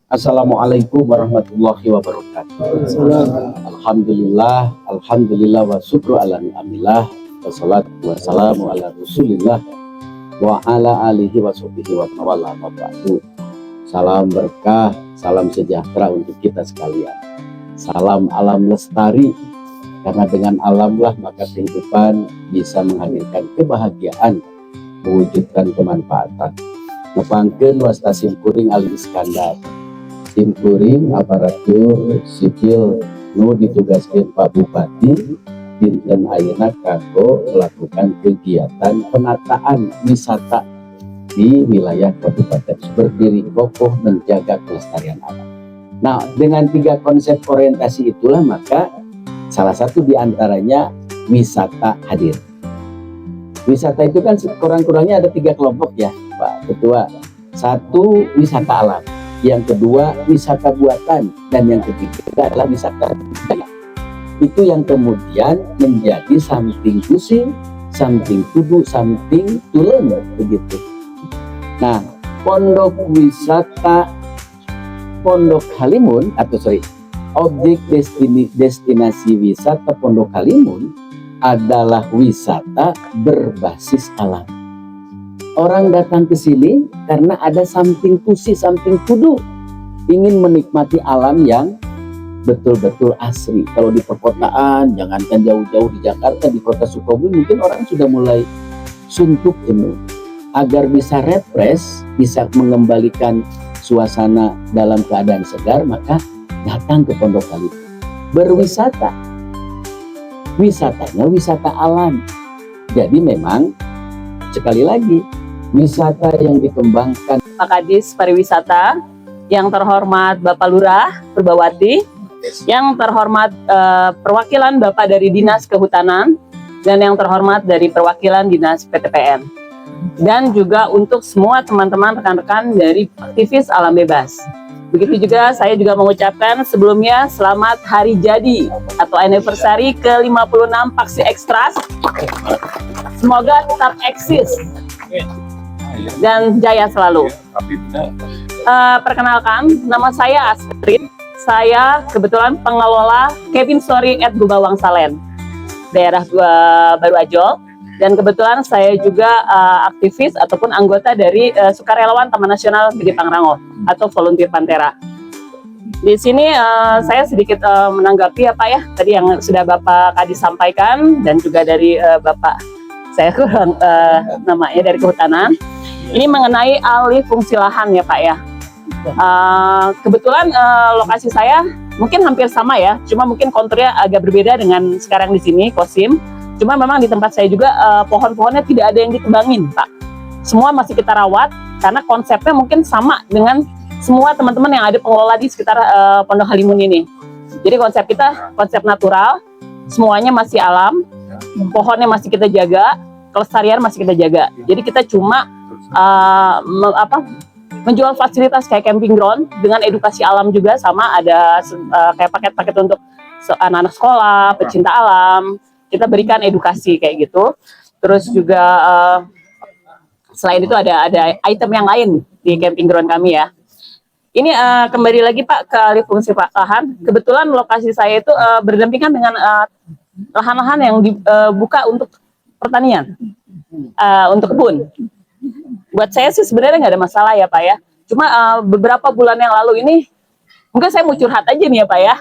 Assalamualaikum warahmatullahi wabarakatuh. Alhamdulillah, alhamdulillah wa syukru ala ni'amillah, wassalatu wassalamu ala rasulillah wa ala alihi wa sahbihi wa tawalla wa ba'du. Salam berkah, salam sejahtera untuk kita sekalian. Salam alam lestari, karena dengan alamlah maka kehidupan bisa menghadirkan kebahagiaan, mewujudkan kemanfaatan. Ngepangkeun wasta simkuring Ali Iskandar. Simkuring aparatur sipil nu ditugaskan Pak Bupati dinten ayeuna kanggo melakukan kegiatan penataan wisata di wilayah Kabupaten berdiri kokoh menjaga kelestarian alam. Nah, dengan 3 konsep orientasi itulah maka salah satu diantaranya wisata hadir. Wisata itu kan kurang-kurangnya ada 3 kelompok ya Pak Ketua. 1 wisata alam, yang kedua wisata buatan, dan yang ketiga adalah wisata budaya. Itu yang kemudian menjadi something to see, something to do, something to learn, begitu. Nah, pondok wisata Pondok Halimun objek destinasi wisata Pondok Halimun adalah wisata berbasis alam. Orang datang ke sini karena ada something to see, something to do. Ingin menikmati alam yang betul-betul asri. Kalau di perkotaan, jangankan jauh-jauh di Jakarta, di kota Sukabumi, mungkin orang sudah mulai suntuk jenuh. Agar bisa refresh, bisa mengembalikan suasana dalam keadaan segar, maka datang ke Pondok Halimun. Berwisata. Wisatanya wisata alam. Jadi memang, sekali lagi, wisata yang dikembangkan. Pak Kadis Pariwisata, yang terhormat Bapak Lurah Purbawati, yang terhormat perwakilan Bapak dari Dinas Kehutanan, dan yang terhormat dari perwakilan Dinas PTPN, dan juga untuk semua teman-teman rekan-rekan dari aktivis alam bebas. Begitu juga saya juga mengucapkan sebelumnya selamat hari jadi atau anniversary ke-56 Paksi Ekstras. Semoga tetap eksis dan jaya selalu. Perkenalkan, nama saya Astrid. Saya kebetulan pengelola Cabin Story at Gubawang Salen, daerah Baru Ajo. Dan kebetulan saya juga aktivis ataupun anggota dari Sukarelawan Taman Nasional Gede Pangrango atau Volunteer Pantera. Di sini saya sedikit menanggapi apa ya tadi yang sudah Bapak Kadis sampaikan, dan juga dari Bapak saya kurang namanya dari Kehutanan. Ini mengenai alih fungsi lahan ya Pak ya. Kebetulan lokasi saya mungkin hampir sama ya, cuma mungkin konturnya agak berbeda dengan sekarang di sini Kosim. Cuma memang di tempat saya juga pohon-pohonnya tidak ada yang ditebangin Pak. Semua masih kita rawat karena konsepnya mungkin sama dengan semua teman-teman yang ada pengelola di sekitar Pondok Halimun ini. Jadi konsep kita konsep natural, semuanya masih alam, pohonnya masih kita jaga, kelestarian masih kita jaga. Jadi kita cuma menjual fasilitas kayak camping ground dengan edukasi alam juga, sama ada kayak paket-paket untuk anak-anak sekolah, pecinta alam. Kita berikan edukasi kayak gitu. Terus juga selain itu ada item yang lain di camping ground kami ya. Ini kembali lagi Pak ke alih fungsi lahan. Kebetulan lokasi saya itu berdampingan dengan lahan-lahan yang dibuka untuk pertanian, untuk kebun. Buat saya sih sebenarnya nggak ada masalah ya Pak ya. Cuma beberapa bulan yang lalu ini, mungkin saya mau curhat aja nih ya Pak ya.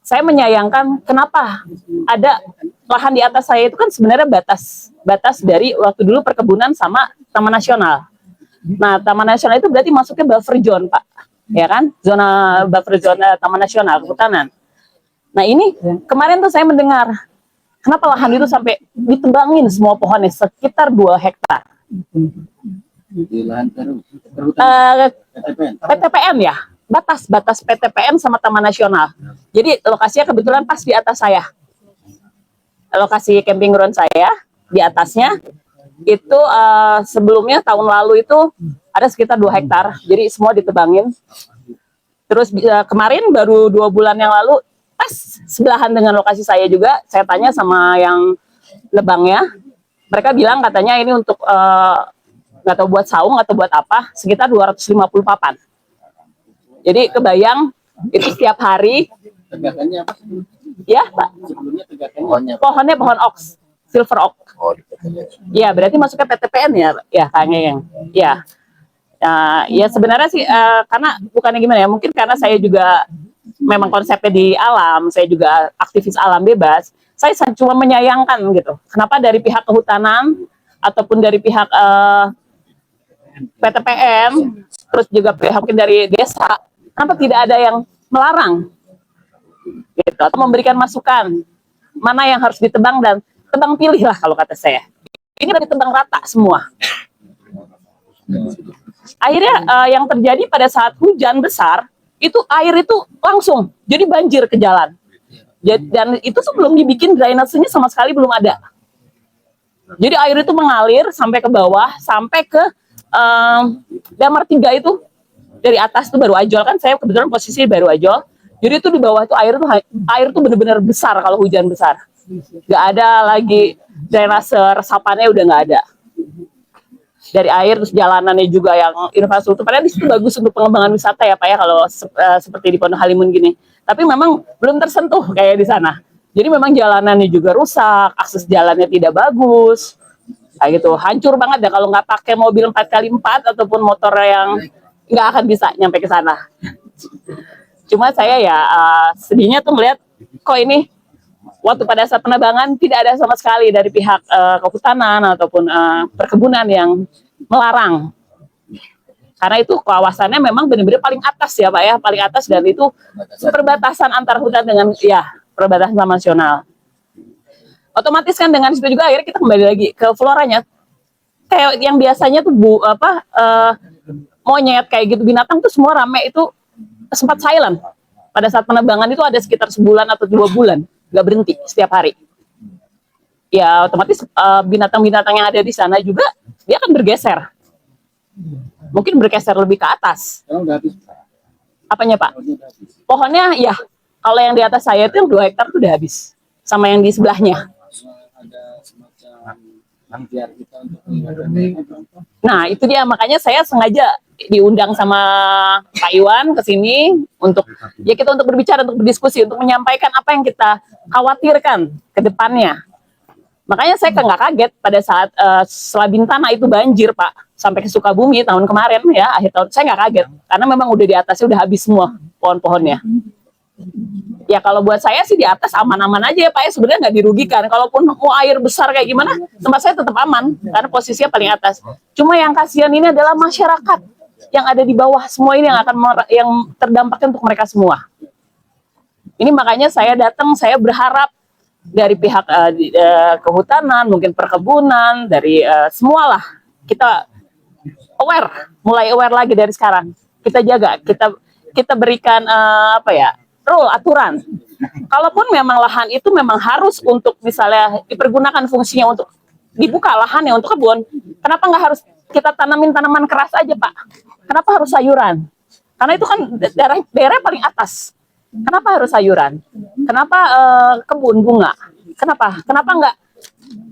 Saya menyayangkan kenapa ada lahan di atas saya itu kan sebenarnya batas dari waktu dulu perkebunan sama Taman Nasional. Nah, Taman Nasional itu berarti masuknya buffer zone, Pak. Ya kan? Zona buffer zone Taman Nasional, Kehutanan. Nah, ini kemarin tuh saya mendengar kenapa lahan itu sampai ditebangin semua pohonnya sekitar 2 hektar. Di lahan PTPN ya. Batas PTPN sama Taman Nasional. Jadi lokasinya kebetulan pas di atas saya. Lokasi camping ground saya di atasnya itu sebelumnya tahun lalu itu ada sekitar 2 hektar. Jadi semua ditebangin. Terus kemarin baru 2 bulan yang lalu pas sebelahan dengan lokasi saya juga, saya tanya sama yang lebangnya. Mereka bilang katanya ini untuk nggak tahu buat saung atau buat apa, sekitar 250 papan. Jadi kebayang itu setiap hari. Tegakannya apa? Ya Pak, Sebelumnya tegakannya pohonnya pohon oaks, silver oak. oh, Ya berarti masuknya PTPN ya, ya kayaknya yang, ya. Ya sebenarnya sih karena bukannya gimana ya, mungkin karena saya juga memang konsepnya di alam, saya juga aktivis alam bebas, saya cuma menyayangkan gitu. Kenapa dari pihak kehutanan ataupun dari pihak PTPN, terus juga pihak mungkin dari desa, kenapa tidak ada yang melarang gitu, atau memberikan masukan mana yang harus ditebang dan tebang pilih lah kalau kata saya. Ini udah ditebang rata semua. Akhirnya yang terjadi pada saat hujan besar itu air itu langsung jadi banjir ke jalan. Dan itu tuh belum dibikin drainasenya sama sekali belum ada. Jadi air itu mengalir sampai ke bawah, sampai ke Damar 3 itu dari atas tuh Baru Ajol, kan saya kebetulan posisi Baru Ajol. Jadi itu di bawah itu air tuh benar-benar besar kalau hujan besar. Gak ada lagi drainase, resapannya udah nggak ada. Dari air, terus jalanannya juga yang infrastruktur. Padahal di situ bagus untuk pengembangan wisata ya Pak ya, kalau seperti di Pondok Halimun gini. Tapi memang belum tersentuh kayak di sana. Jadi memang jalanannya juga rusak, akses jalannya tidak bagus, kayak gitu. Hancur banget ya kalau nggak pakai mobil 4x4 ataupun motor yang nggak akan bisa nyampe ke sana. Cuma saya ya sedihnya tuh melihat kok ini waktu pada saat penebangan tidak ada sama sekali dari pihak kehutanan ataupun perkebunan yang melarang. Karena itu kawasannya memang benar-benar paling atas ya Pak ya, paling atas, dan itu perbatasan antar hutan dengan perbatasan nasional. Otomatis kan dengan situ juga akhirnya kita kembali lagi ke floranya. Kayak yang biasanya tuh monyet kayak gitu, binatang tuh semua rame itu sempat silent. Pada saat penebangan itu ada sekitar sebulan atau 2 bulan. Nggak berhenti setiap hari. Ya otomatis binatang-binatang yang ada di sana juga dia akan bergeser. Mungkin bergeser lebih ke atas. Apanya Pak? Pohonnya ya, kalau yang di atas saya itu yang 2 hektar itu udah habis. Sama yang di sebelahnya. Nah itu dia, makanya saya sengaja diundang sama Pak Iwan ke sini untuk kita untuk berbicara, untuk berdiskusi, untuk menyampaikan apa yang kita khawatirkan ke depannya. Makanya saya nggak kaget pada saat Selabin Tanah itu banjir Pak, sampai ke Sukabumi tahun kemarin ya, akhir tahun. Saya nggak kaget karena memang udah di atasnya udah habis semua pohon-pohonnya. Ya kalau buat saya sih di atas aman-aman aja ya Pak ya, sebenarnya nggak dirugikan. Kalaupun mau air besar kayak gimana, tempat saya tetap aman karena posisinya paling atas. Cuma yang kasihan ini adalah masyarakat yang ada di bawah semua ini yang terdampaknya untuk mereka semua. Ini makanya saya datang, saya berharap dari pihak kehutanan, mungkin perkebunan, dari semualah kita mulai aware lagi dari sekarang. Kita jaga, kita berikan rule, aturan. Kalaupun memang lahan itu memang harus untuk misalnya dipergunakan fungsinya untuk dibuka lahannya untuk kebun, kenapa nggak harus kita tanamin tanaman keras aja Pak? Kenapa harus sayuran? Karena itu kan daerah paling atas. Kenapa harus sayuran? Kenapa kebun bunga? Kenapa nggak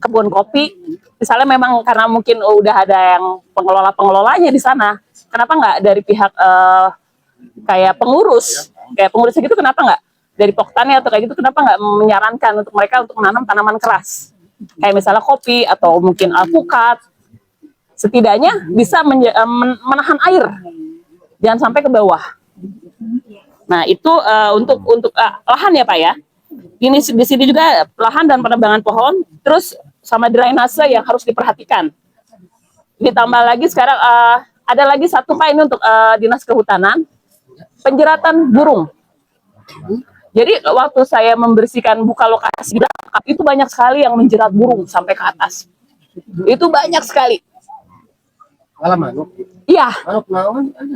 kebun kopi? Misalnya memang karena mungkin udah ada yang pengelolanya di sana. Kenapa nggak dari pihak kayak pengurus gitu, kenapa nggak dari Poktani atau kayak gitu, kenapa nggak menyarankan untuk mereka untuk menanam tanaman keras kayak misalnya kopi atau mungkin alpukat, setidaknya bisa menahan air jangan sampai ke bawah. Nah itu untuk lahan ya Pak ya. Ini di sini juga lahan dan penebangan pohon, terus sama drainase yang harus diperhatikan. Ditambah lagi sekarang ada lagi satu Pak ini untuk dinas kehutanan, penjeratan burung. Jadi waktu saya membersihkan buka lokasi itu banyak sekali yang menjerat burung sampai ke atas. Itu banyak sekali. Manuk? Iya.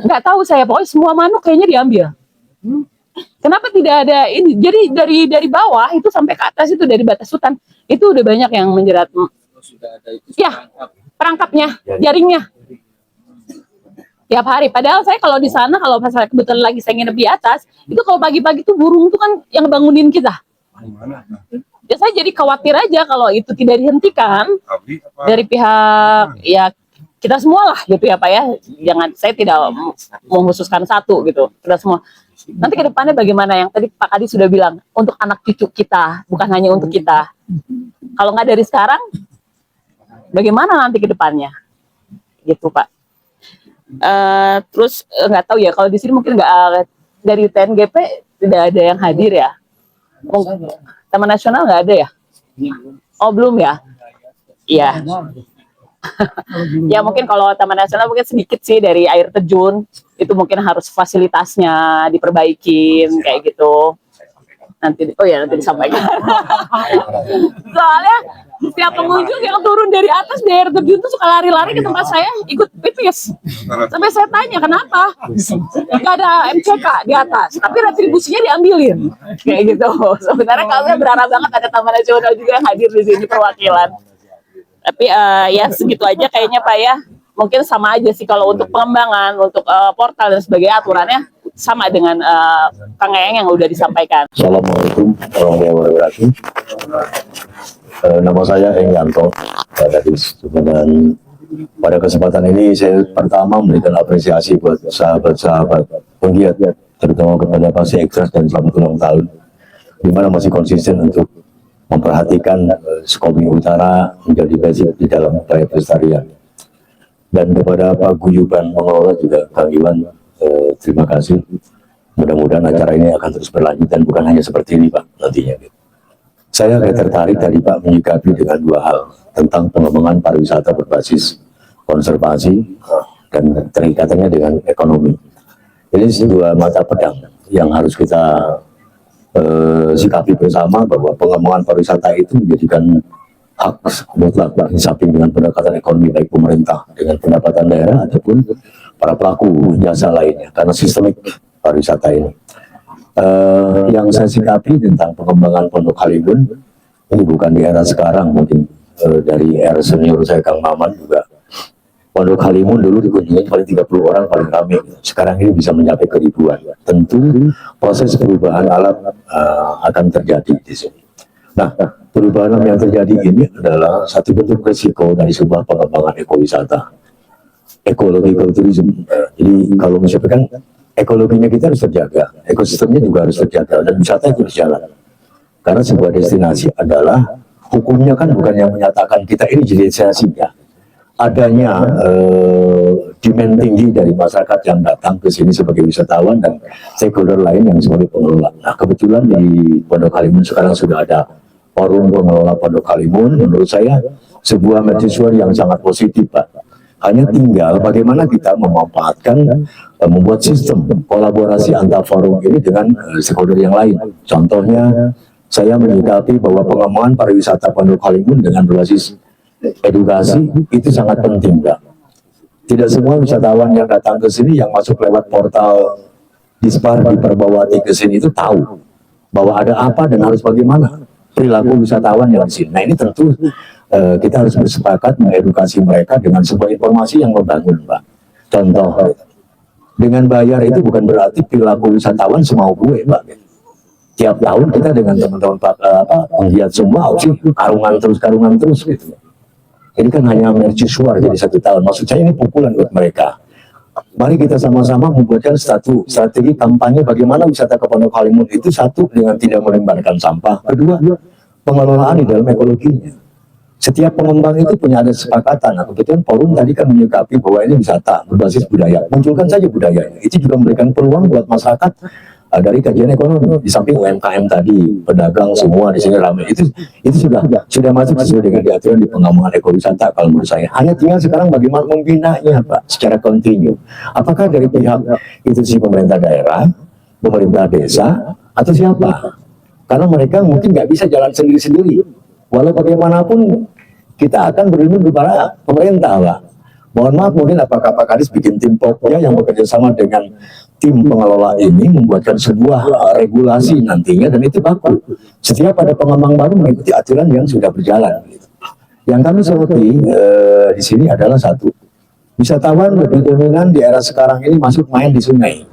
Nggak tahu saya, pokoknya semua manuk kayaknya diambil. Kenapa tidak ada ini? Jadi dari bawah itu sampai ke atas itu dari batas hutan itu udah banyak yang menjerat. Ya, perangkapnya, jaringnya. Tiap hari. Padahal saya kalau di sana, kalau saya kebetulan lagi saya nginep di atas, itu kalau pagi-pagi tuh burung tuh kan yang bangunin kita. Ya saya jadi khawatir aja kalau itu tidak dihentikan dari pihak ya kita semua lah gitu ya Pak ya. Jangan, saya tidak mengkhususkan satu gitu. Kita semua. Nanti ke depannya bagaimana, yang tadi Pak Kadi sudah bilang, untuk anak cucu kita, bukan hanya untuk kita. Kalau nggak dari sekarang, bagaimana nanti ke depannya? Gitu Pak. Terus nggak tahu ya, kalau di sini mungkin nggak, dari TNGP tidak ada yang hadir ya. Taman Nasional nggak ada ya? Oh belum ya? Iya. Ya mungkin kalau Taman Nasional mungkin sedikit sih, dari air terjun itu mungkin harus fasilitasnya diperbaikin kayak gitu. Nanti, oh ya nanti disampaikan. Soalnya setiap pengunjung yang turun dari atas di air terjun tuh suka lari-lari ke tempat saya ikut pipis. Sampai saya tanya kenapa? Gak ada MCK di atas, tapi retribusinya diambilin. Kayak gitu. Sebenarnya kalau saya berharap banget ada Taman Nasional juga yang hadir di sini perwakilan. Tapi ya segitu aja kayaknya Pak ya. Mungkin sama aja sih kalau untuk pengembangan, untuk portal dan sebagainya, aturannya sama dengan Kang Eyang yang udah disampaikan. Assalamualaikum warahmatullahi wabarakatuh. Nama saya Engyanto dari dan pada kesempatan ini saya pertama memberikan apresiasi buat sahabat-sahabat penggiat, terutama kepada Pak Sektras dan selamat ulang tahun, di mana masih konsisten untuk memperhatikan Sukabumi Utara menjadi basic di dalam upaya pelestarian. Dan kepada Pak Guyuban pengelola juga Kang Iwan, terima kasih. Mudah-mudahan acara ini akan terus berlanjut dan bukan hanya seperti ini Pak nantinya. Saya tertarik tadi Pak menyikapi dengan dua hal tentang pengembangan pariwisata berbasis konservasi dan terikatannya dengan ekonomi. Ini dua mata pedang yang harus kita sikapi bersama, bahwa pengembangan pariwisata itu menjadikan hak mutlak di samping dengan pendekatan ekonomi baik pemerintah dengan pendapatan daerah ataupun para pelaku jasa lainnya, karena sistemik pariwisata ini. Yang saya sikapi tentang pengembangan Pondok Halimun ini bukan di era sekarang, mungkin dari era senior saya Kang Maman juga. Pondok Halimun dulu dikunjungi paling 30 orang paling ramai, sekarang ini bisa mencapai ke ribuan. Tentu proses perubahan alam akan terjadi di sini. Nah, perubahan alam yang terjadi ini adalah satu bentuk risiko dari sebuah pengembangan ekowisata, ecological tourism. Jadi kalau misalkan ekologinya kita harus terjaga, ekosistemnya juga harus terjaga, dan wisata itu harus jalan. Karena sebuah destinasi adalah, hukumnya kan bukan yang menyatakan kita ini jadi destinasinya. Adanya demand tinggi dari masyarakat yang datang ke sini sebagai wisatawan dan stakeholder lain yang sebagai pengelola. Nah, kebetulan di Pondok Halimun sekarang sudah ada forum pengelola Pondok Halimun. Menurut saya sebuah mercusuar yang sangat positif Pak. Hanya tinggal bagaimana kita memanfaatkan, membuat sistem kolaborasi antar forum ini dengan stakeholder yang lain. Contohnya, saya menyikapi bahwa pengembangan pariwisata Pondok Halimun dengan berbasis edukasi itu sangat penting, Pak. Tidak semua wisatawan yang datang ke sini yang masuk lewat portal Dispar di Perbawati ke sini itu tahu bahwa ada apa dan harus bagaimana perilaku wisatawan yang di sini. Nah, ini tentu kita harus bersepakat mengedukasi mereka dengan sebuah informasi yang membangun, Pak. Contoh, dengan bayar itu bukan berarti perilaku wisatawan semau gue, Pak. Tiap tahun kita dengan teman-teman penggiat semua sih karungan terus gitu. Ini kan hanya mercusuar jadi 1 tahun. Maksud saya ini pukulan buat mereka. Mari kita sama-sama membuatkan strategi kampanye bagaimana wisata ke Pondok Halimun itu, satu, dengan tidak melemparkan sampah. Kedua, pengelolaan di dalam ekologinya. Setiap pengembang itu punya ada kesepakatan. Nah, kebetulan forum tadi kan menyikapi bahwa ini wisata berbasis budaya. Munculkan saja budayanya. Itu juga memberikan peluang buat masyarakat dari kajian ekonomi. Di samping UMKM tadi, pedagang semua di sini ramai. Itu sudah masuk sesuai dengan diaturan di pengembangan ekowisata kalau menurut saya. Hanya tinggal sekarang bagaimana membinanya, Pak, secara kontinu. Apakah dari pihak institusi pemerintah daerah, pemerintah desa, atau siapa? Karena mereka mungkin nggak bisa jalan sendiri-sendiri. Walau bagaimanapun kita akan berlindung kepada pemerintah, Pak. Mohon maaf, mungkin apakah Pak Kadis bikin tim pokja yang bekerja sama dengan tim pengelola ini membuatkan sebuah regulasi nantinya, dan itu baku. Setiap ada pengembang baru mengikuti aturan yang sudah berjalan. Yang kami soroti di sini adalah satu, wisatawan lebih dominan di era sekarang ini masuk main di sungai.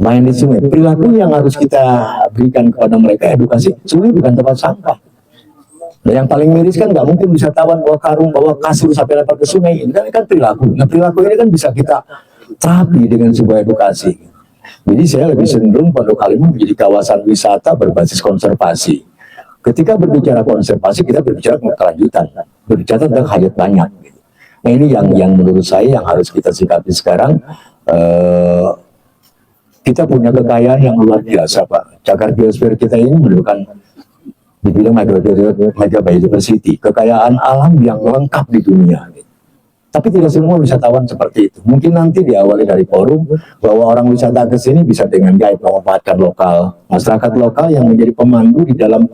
Main di sungai, perilaku yang harus kita berikan kepada mereka edukasi, sungai bukan tempat sampah. Dan yang paling miris kan nggak mungkin wisatawan bawa karung, bawa kasur sampai lempar ke sungai. Ini kan perilaku. Nah, perilaku ini kan bisa kita terapi dengan sebuah edukasi. Jadi saya lebih cenderung Pondok Kalimun menjadi kawasan wisata berbasis konservasi. Ketika berbicara konservasi, kita berbicara kelanjutan, berbicara tentang hayat banyak. Nah ini yang menurut saya yang harus kita sikapi sekarang. Kita punya kekayaan yang luar biasa, Pak. Cagar biosfer kita ini menunjukkan di bidang megabiodiversity, kekayaan alam yang lengkap di dunia. Tapi tidak semua wisatawan seperti itu. Mungkin nanti diawali dari forum bahwa orang wisata ke sini bisa dengan guide memanfaatkan lokal, masyarakat lokal yang menjadi pemandu di dalam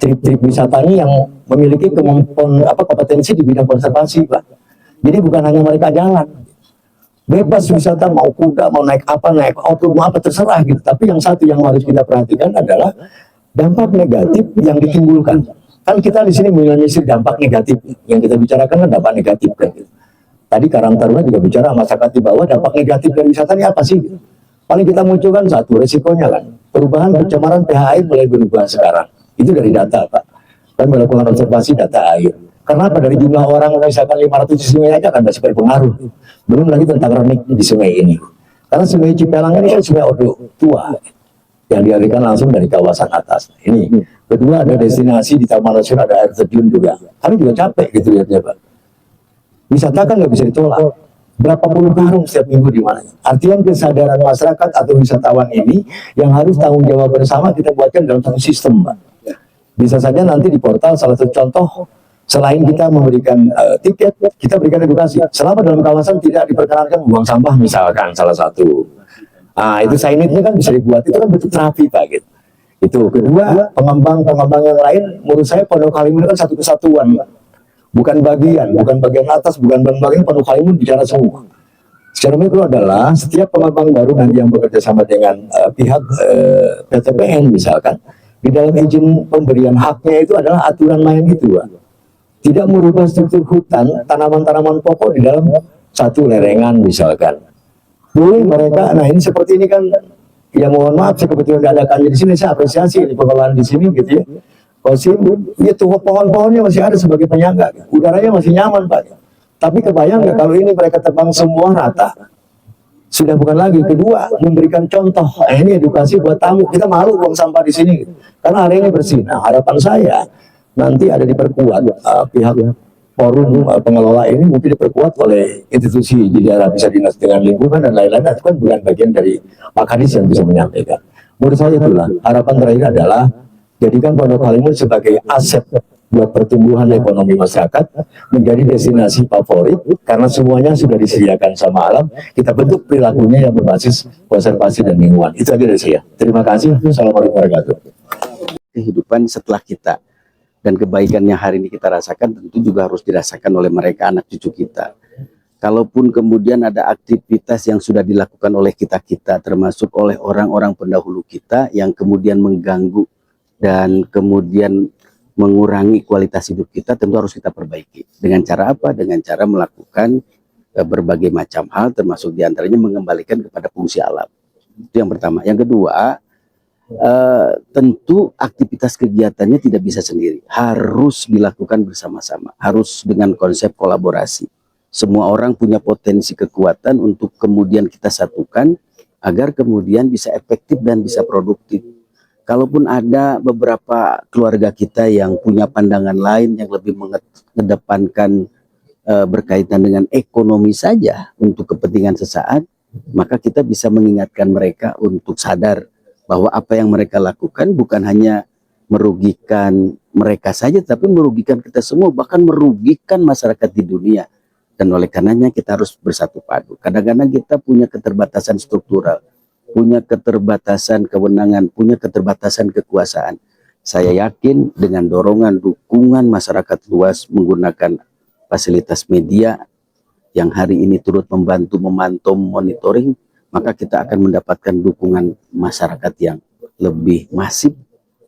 trip-trip wisatanya yang memiliki kemampuan kompetensi di bidang konservasi, Pak. Jadi bukan hanya mereka jalan. Bebas wisata, mau kuda, mau naik apa, naik auto, mau apa, terserah gitu. Tapi yang satu yang harus kita perhatikan adalah dampak negatif yang ditimbulkan. Kan kita di sini menyisir dampak negatif. Yang kita bicarakan kan dampak negatif kan gitu. Tadi Karang Taruna juga bicara masyarakat di bawah, dampak negatif dari wisata ini apa sih? Gitu. Paling kita munculkan satu, resikonya kan. Perubahan pencemaran pH air mulai berubah sekarang. Itu dari data, Pak. Kami melakukan observasi data air. Karena apa? Dari jumlah orang misalkan 500 sungai aja akan masih berpengaruh. Belum lagi tentang renik di sungai ini. Karena sungai Cipelang ini kan sungai Odo tua yang dialirkan langsung dari kawasan atas. Ini. Kedua ada destinasi di Taman Nasional, ada air terjun juga. Kami juga capek gitu lihatnya, Pak. Wisata kan nggak bisa ditolak. Berapa puluh karung setiap minggu di mana? Artian kesadaran masyarakat atau wisatawan ini yang harus tanggung jawab bersama kita buatkan dalam satu sistem, Pak. Bisa saja nanti di portal salah satu contoh. Selain kita memberikan tiket, kita berikan edukasi. Selama dalam kawasan tidak diperkenankan buang sampah misalkan salah satu. Nah, itu signage-nya kan bisa dibuat. Itu kan bentuk terapi, Pak. Gitu. Itu. Kedua, pengembang yang lain, menurut saya Pondok Kalimun kan satu kesatuan. Bukan bagian atas, bukan bagian Pondok Kalimun bicara semua. Secara mikro adalah setiap pengembang baru nanti yang bekerja sama dengan pihak PTPN misalkan, di dalam izin pemberian haknya itu adalah aturan main itu, Pak. Tidak merubah struktur hutan, tanaman-tanaman pokok di dalam satu lerengan misalkan. Boleh mereka, nah ini seperti ini kan, ya mohon maaf, saya kebetulan diadakan di sini, saya apresiasi ini pengelolaan di sini gitu ya. Itu pohon-pohonnya masih ada sebagai penyangga, udaranya masih nyaman, Pak. Tapi kebayang nggak kalau ini mereka tebang semua rata, sudah bukan lagi. Kedua, memberikan contoh. Ini edukasi buat tamu. Kita malu buang sampah di sini, karena hari ini bersih. Nah, harapan saya nanti ada diperkuat pihak forum pengelola ini mungkin diperkuat oleh institusi di daerah, bisa dinas dengan lingkungan dan lain-lain. Itu kan bukan bagian dari Pak Kadis yang bisa menyampaikan. Menurut saya itulah harapan terakhir adalah jadikan Pondok Kalimun sebagai aset buat pertumbuhan ekonomi masyarakat, menjadi destinasi favorit karena semuanya sudah disediakan sama alam. Kita bentuk perilakunya yang berbasis konservasi dan lingkungan. Itu aja dari saya. Terima kasih. Assalamualaikum warahmatullahi wabarakatuh. Kehidupan setelah kita. Dan kebaikan yang hari ini kita rasakan tentu juga harus dirasakan oleh mereka, anak cucu kita. Kalaupun kemudian ada aktivitas yang sudah dilakukan oleh kita-kita, termasuk oleh orang-orang pendahulu kita yang kemudian mengganggu dan kemudian mengurangi kualitas hidup kita, tentu harus kita perbaiki. Dengan cara apa? Dengan cara melakukan berbagai macam hal, termasuk diantaranya mengembalikan kepada fungsi alam. Itu yang pertama. Yang kedua, tentu aktivitas kegiatannya tidak bisa sendiri, harus dilakukan bersama-sama, harus dengan konsep kolaborasi. Semua orang punya potensi kekuatan untuk kemudian kita satukan agar kemudian bisa efektif dan bisa produktif. Kalaupun ada beberapa keluarga kita yang punya pandangan lain yang lebih mengedepankan berkaitan dengan ekonomi saja untuk kepentingan sesaat, maka kita bisa mengingatkan mereka untuk sadar bahwa apa yang mereka lakukan bukan hanya merugikan mereka saja, tapi merugikan kita semua, bahkan merugikan masyarakat di dunia. Dan oleh karenanya kita harus bersatu padu. Kadang-kadang kita punya keterbatasan struktural, punya keterbatasan kewenangan, punya keterbatasan kekuasaan. Saya yakin dengan dorongan, dukungan masyarakat luas menggunakan fasilitas media yang hari ini turut membantu memantau monitoring, maka kita akan mendapatkan dukungan masyarakat yang lebih masif,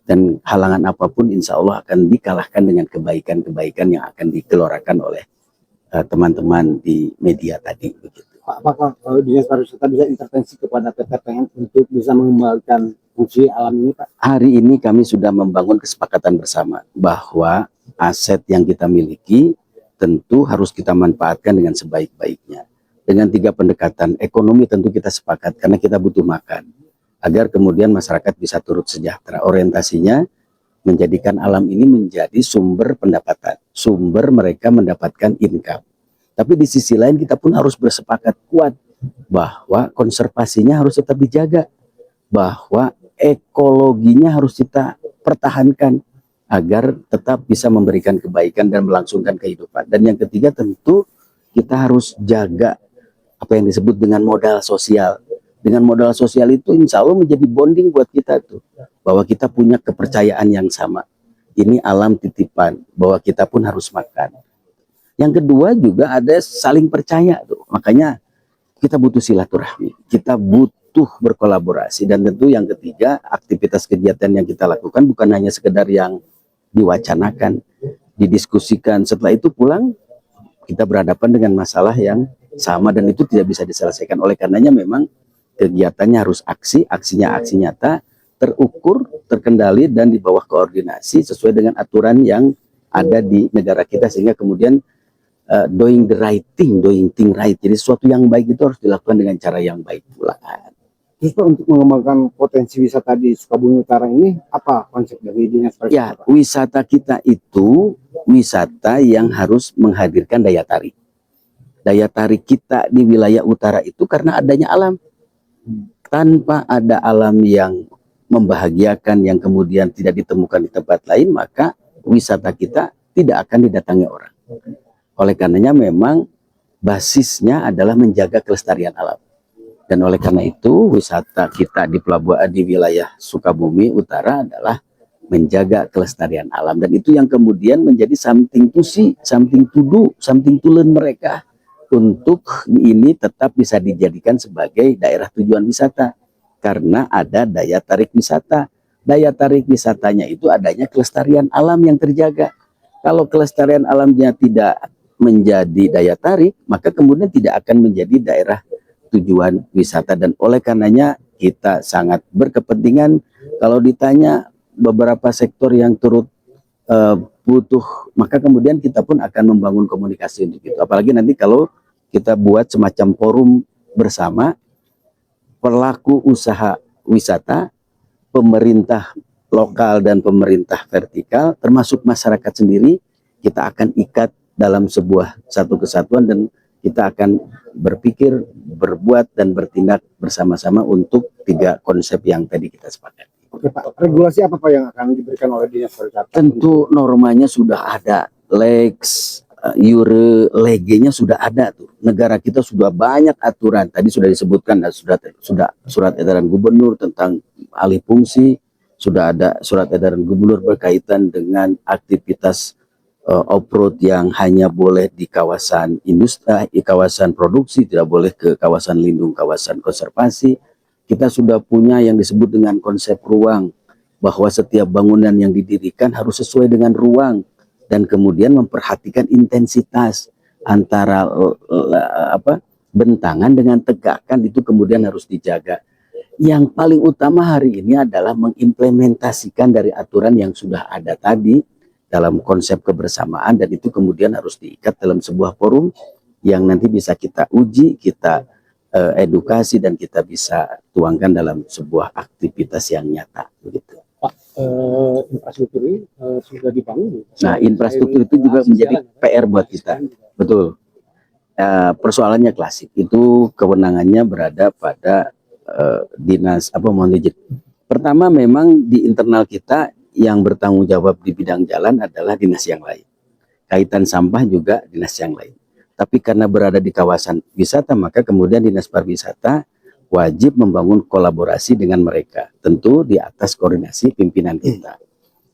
dan halangan apapun insya Allah akan dikalahkan dengan kebaikan-kebaikan yang akan dikeluarkan oleh teman-teman di media tadi. Begitu. Pak, apakah Dinas Pariwisata bisa intervensi kepada PTPN untuk bisa mengembalikan fungsi alam ini, Pak? Hari ini kami sudah membangun kesepakatan bersama bahwa aset yang kita miliki tentu harus kita manfaatkan dengan sebaik-baiknya. Dengan 3 pendekatan ekonomi tentu kita sepakat karena kita butuh makan agar kemudian masyarakat bisa turut sejahtera. Orientasinya menjadikan alam ini menjadi sumber pendapatan, sumber mereka mendapatkan income. Tapi di sisi lain kita pun harus bersepakat kuat bahwa konservasinya harus tetap dijaga, bahwa ekologinya harus kita pertahankan agar tetap bisa memberikan kebaikan dan melangsungkan kehidupan. Dan yang ketiga tentu kita harus jaga apa yang disebut dengan modal sosial. Dengan modal sosial itu insya Allah menjadi bonding buat kita tuh, bahwa kita punya kepercayaan yang sama. Ini alam titipan, bahwa kita pun harus makan. Yang kedua juga ada saling percaya tuh. Makanya kita butuh silaturahmi, kita butuh berkolaborasi, dan tentu yang ketiga aktivitas kegiatan yang kita lakukan bukan hanya sekedar yang diwacanakan, didiskusikan, setelah itu pulang kita berhadapan dengan masalah yang sama dan itu tidak bisa diselesaikan. Oleh karenanya memang kegiatannya harus aksinya aksi nyata, terukur, terkendali dan di bawah koordinasi sesuai dengan aturan yang ada di negara kita, sehingga kemudian doing the right thing, doing thing right. Jadi sesuatu yang baik itu harus dilakukan dengan cara yang baik pula. Terus Pak, untuk mengembangkan potensi wisata di Sukabumi Utara ini, apa konsep dari Dinas Pariwisata? Ya, wisata kita itu wisata yang harus menghadirkan daya tarik. Daya tarik kita di wilayah utara itu karena adanya alam. Tanpa ada alam yang membahagiakan, yang kemudian tidak ditemukan di tempat lain, maka wisata kita tidak akan didatangi orang. Oleh karenanya memang basisnya adalah menjaga kelestarian alam. Dan oleh karena itu wisata kita di pelabuhan di wilayah Sukabumi Utara adalah menjaga kelestarian alam, dan itu yang kemudian menjadi something to see, something to do, something to learn mereka untuk ini tetap bisa dijadikan sebagai daerah tujuan wisata karena ada daya tarik wisata. Daya tarik wisatanya itu adanya kelestarian alam yang terjaga. Kalau kelestarian alamnya tidak menjadi daya tarik, maka kemudian tidak akan menjadi daerah tujuan wisata. Dan oleh karenanya kita sangat berkepentingan kalau ditanya beberapa sektor yang turut butuh, maka kemudian kita pun akan membangun komunikasi untuk itu. Apalagi nanti kalau kita buat semacam forum bersama pelaku usaha wisata, pemerintah lokal dan pemerintah vertikal, termasuk masyarakat sendiri, kita akan ikat dalam sebuah satu kesatuan dan kita akan berpikir, berbuat, dan bertindak bersama-sama untuk 3 konsep yang tadi kita sepakati. Oke Pak, regulasi apa Pak yang akan diberikan oleh Dinas Pariwisata? Tentu normanya sudah ada, lex, eure, legenya sudah ada tuh. Negara kita sudah banyak aturan. Tadi sudah disebutkan, sudah surat edaran gubernur tentang alih fungsi, sudah ada surat edaran gubernur berkaitan dengan aktivitas off-road yang hanya boleh di kawasan industri, di kawasan produksi, tidak boleh ke kawasan lindung, kawasan konservasi. Kita sudah punya yang disebut dengan konsep ruang, bahwa setiap bangunan yang didirikan harus sesuai dengan ruang dan kemudian memperhatikan intensitas antara bentangan dengan tegakan, itu kemudian harus dijaga. Yang paling utama hari ini adalah mengimplementasikan dari aturan yang sudah ada tadi dalam konsep kebersamaan, dan itu kemudian harus diikat dalam sebuah forum yang nanti bisa kita uji, kita edukasi, dan kita bisa tuangkan dalam sebuah aktivitas yang nyata begitu. Pak, infrastruktur ini sudah dibangun. Nah, infrastruktur itu juga menjadi PR buat kita. Betul. Persoalannya klasik, itu kewenangannya berada pada dinas manajer. Pertama, memang di internal kita yang bertanggung jawab di bidang jalan adalah dinas yang lain. Kaitan sampah juga dinas yang lain. Tapi karena berada di kawasan wisata, maka kemudian Dinas Pariwisata wajib membangun kolaborasi dengan mereka. Tentu di atas koordinasi pimpinan kita.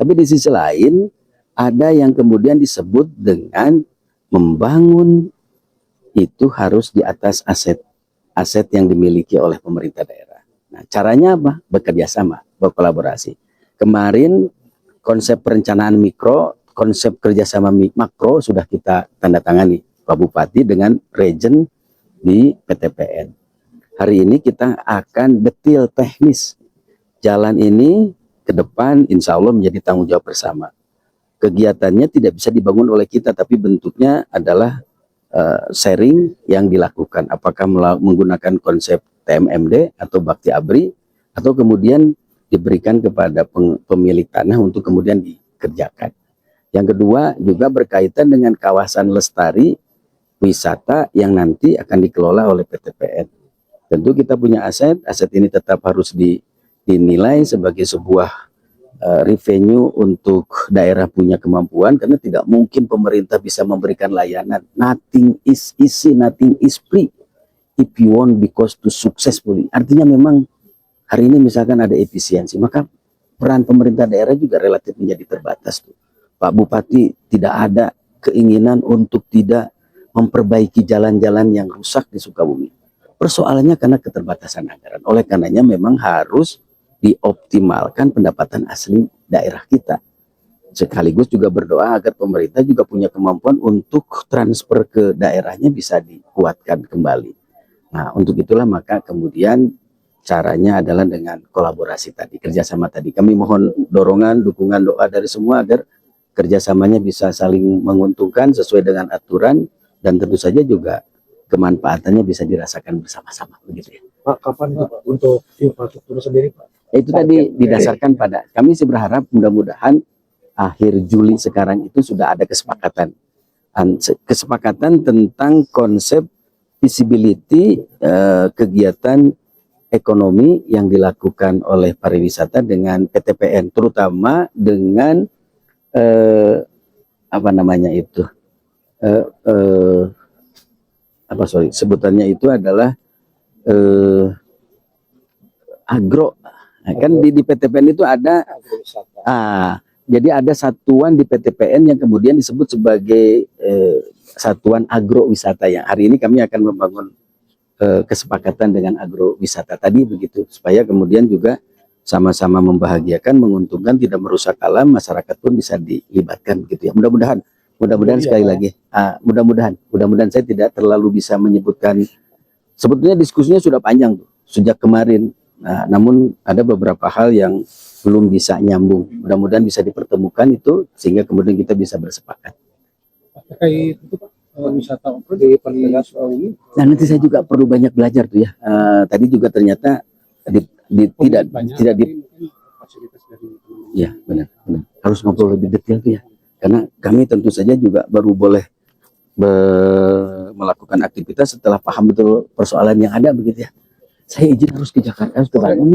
Tapi di sisi lain, ada yang kemudian disebut dengan membangun itu harus di atas aset yang dimiliki oleh pemerintah daerah. Nah, caranya apa? Bekerja sama, berkolaborasi. Kemarin konsep perencanaan mikro, konsep kerjasama makro sudah kita tanda tangani Pak Bupati dengan region di PTPN. Hari ini kita akan detail teknis jalan ini ke depan, insya Allah menjadi tanggung jawab bersama. kegiatannya tidak bisa dibangun oleh kita, tapi bentuknya adalah sharing yang dilakukan, apakah menggunakan konsep TMMD atau Bakti Abri, atau kemudian diberikan kepada pemilik tanah untuk kemudian dikerjakan. Yang kedua juga berkaitan dengan kawasan lestari wisata yang nanti akan dikelola oleh PTPN. Tentu kita punya aset ini tetap harus dinilai sebagai sebuah revenue untuk daerah punya kemampuan, karena tidak mungkin pemerintah bisa memberikan layanan. Nothing is easy, nothing is free if you want because to successfully. Artinya memang hari ini misalkan ada efisiensi, maka peran pemerintah daerah juga relatif menjadi terbatas tuh. Pak Bupati tidak ada keinginan untuk tidak memperbaiki jalan-jalan yang rusak di Sukabumi. Persoalannya karena keterbatasan anggaran. Oleh karenanya memang harus dioptimalkan pendapatan asli daerah kita. Sekaligus juga berdoa agar pemerintah juga punya kemampuan untuk transfer ke daerahnya bisa dikuatkan kembali. Nah, untuk itulah maka kemudian caranya adalah dengan kolaborasi tadi, kerjasama tadi. Kami mohon dorongan, dukungan, doa dari semua agar kerjasamanya bisa saling menguntungkan sesuai dengan aturan, dan tentu saja juga kemanfaatannya bisa dirasakan bersama-sama, begitu ya. Pak, kapan Pak untuk infrastruktur sendiri Pak? Itu tadi didasarkan pada, kami sih berharap mudah-mudahan akhir Juli sekarang itu sudah ada kesepakatan tentang konsep visibility kegiatan ekonomi yang dilakukan oleh pariwisata dengan PTPN, terutama dengan apa namanya itu sebutannya itu adalah agro. Nah, kan di PTPN itu ada jadi ada satuan di PTPN yang kemudian disebut sebagai satuan agrowisata, yang hari ini kami akan membangun kesepakatan dengan agrowisata tadi begitu, supaya kemudian juga sama-sama membahagiakan, menguntungkan, tidak merusak alam, masyarakat pun bisa dilibatkan gitu ya. Mudah-mudahan sekali lagi mudah-mudahan saya tidak terlalu bisa menyebutkan, sebetulnya diskusinya sudah panjang tuh sejak kemarin. Nah, namun ada beberapa hal yang belum bisa nyambung. Mudah-mudahan bisa dipertemukan itu sehingga kemudian kita bisa bersepakat. Terkait itu Pak, wisata di Sukabumi. Nah, nanti saya juga perlu banyak belajar tuh ya. Tadi juga ternyata tidak Fasilitas dari ya benar harus ngobrol lebih detail tuh ya. Karena kami tentu saja juga baru boleh melakukan aktivitas setelah paham betul persoalan yang ada begitu ya. Saya izin harus ke Jakarta, harus ke Bandung.